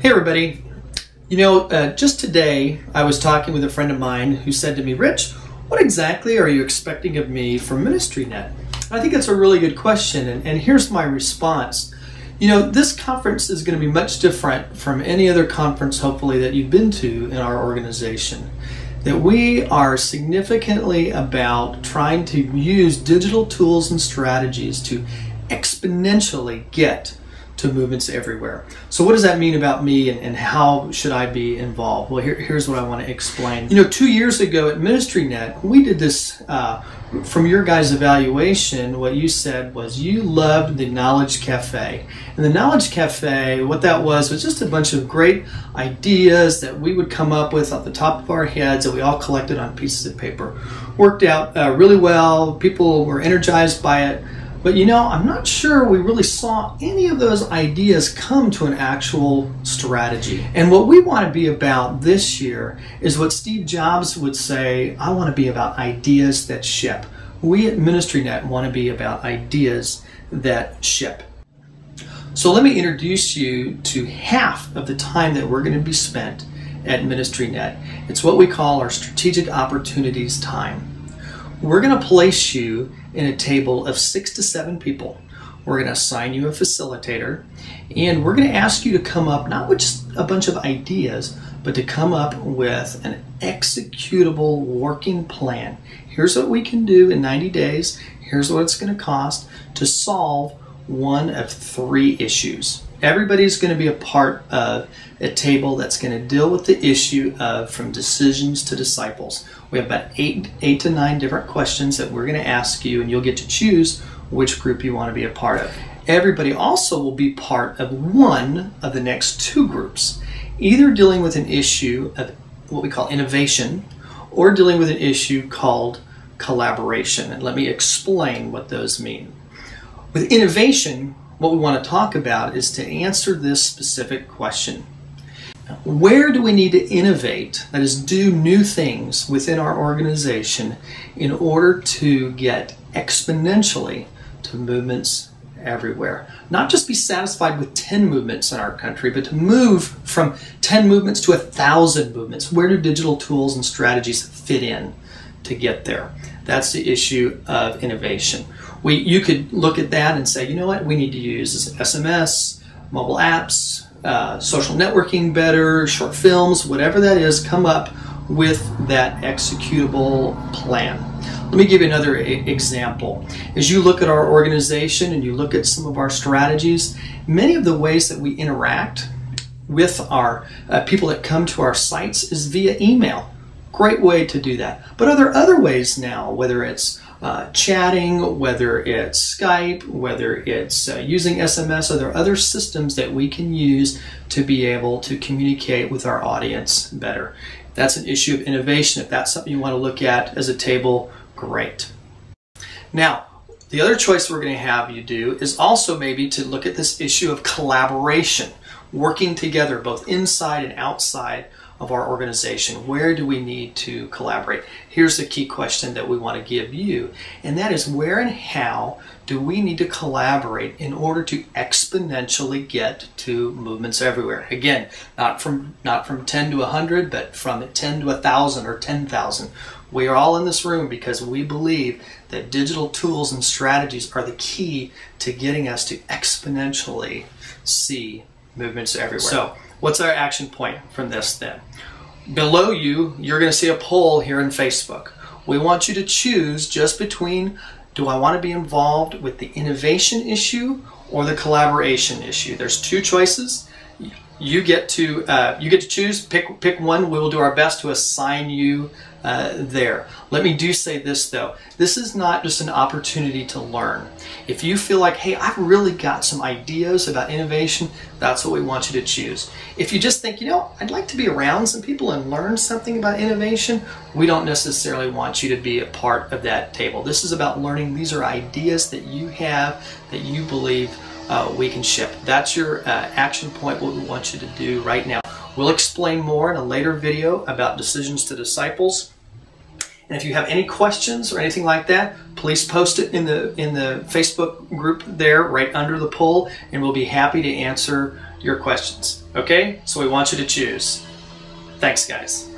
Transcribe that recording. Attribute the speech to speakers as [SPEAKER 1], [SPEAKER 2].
[SPEAKER 1] Hey everybody, just today I was talking with a friend of mine who said to me, Rich, what exactly are you expecting of me from MinistryNet? I think that's a really good question, and here's my response. This conference is going to be much different from any other conference, hopefully, that you've been to in our organization. That we are significantly about trying to use digital tools and strategies to exponentially get to movements everywhere. So what does that mean about me, and how should I be involved? Well, here's what I want to explain. 2 years ago at MinistryNet, we did this from your guys' evaluation. What you said was you loved the Knowledge Cafe. And the Knowledge Cafe, what that was just a bunch of great ideas that we would come up with off the top of our heads that we all collected on pieces of paper. Worked out really well. People were energized by it. But I'm not sure we really saw any of those ideas come to an actual strategy. And what we want to be about this year is what Steve Jobs would say, I want to be about ideas that ship. We at MinistryNet want to be about ideas that ship. So let me introduce you to half of the time that we're going to be spent at MinistryNet. It's what we call our strategic opportunities time. We're going to place you in a table of 6 to 7 people. We're going to assign you a facilitator, and we're going to ask you to come up not with just a bunch of ideas, but to come up with an executable working plan. Here's what we can do in 90 days. Here's what it's going to cost to solve one of 3 issues. Everybody's going to be a part of a table that's going to deal with the issue of from decisions to disciples. We have about 8 to 9 different questions that we're going to ask you, and you'll get to choose which group you want to be a part of. Everybody also will be part of one of the next 2 groups, either dealing with an issue of what we call innovation or dealing with an issue called collaboration. And let me explain what those mean. With innovation, what we want to talk about is to answer this specific question. Where do we need to innovate, that is, do new things within our organization in order to get exponentially to movements everywhere? Not just be satisfied with 10 movements in our country, but to move from 10 movements to 1,000 movements. Where do digital tools and strategies fit in to get there? That's the issue of innovation. You could look at that and say, you know what, we need to use SMS, mobile apps, social networking better, short films, whatever that is, come up with that executable plan. Let me give you another example. As you look at our organization and you look at some of our strategies, many of the ways that we interact with our people that come to our sites is via email. Great way to do that. But are there other ways now, whether it's chatting, whether it's Skype, whether it's using SMS, are there other systems that we can use to be able to communicate with our audience better? That's an issue of innovation. If that's something you want to look at as a table, great. Now, the other choice we're going to have you do is also maybe to look at this issue of collaboration, working together both inside and outside of our organization. Where do we need to collaborate? Here's the key question that we want to give you, and that is where and how do we need to collaborate in order to exponentially get to movements everywhere? Again, not from 10 to 100, but from 10 to 1,000 or 10,000. We are all in this room because we believe that digital tools and strategies are the key to getting us to exponentially see movements everywhere. So, what's our action point from this then? Below you, you're going to see a poll here in Facebook. We want you to choose just between, do I want to be involved with the innovation issue or the collaboration issue? There's 2 choices. You get to choose. Pick one. We will do our best to assign you there. Let me do say this though. This is not just an opportunity to learn. If you feel like, hey, I've really got some ideas about innovation, that's what we want you to choose. If you just think, I'd like to be around some people and learn something about innovation, we don't necessarily want you to be a part of that table. This is about learning. These are ideas that you have that you believe we can ship. That's your action point, what we want you to do right now. We'll explain more in a later video about decisions to disciples. And if you have any questions or anything like that, please post it in the Facebook group there right under the poll, and we'll be happy to answer your questions. Okay? So we want you to choose. Thanks, guys.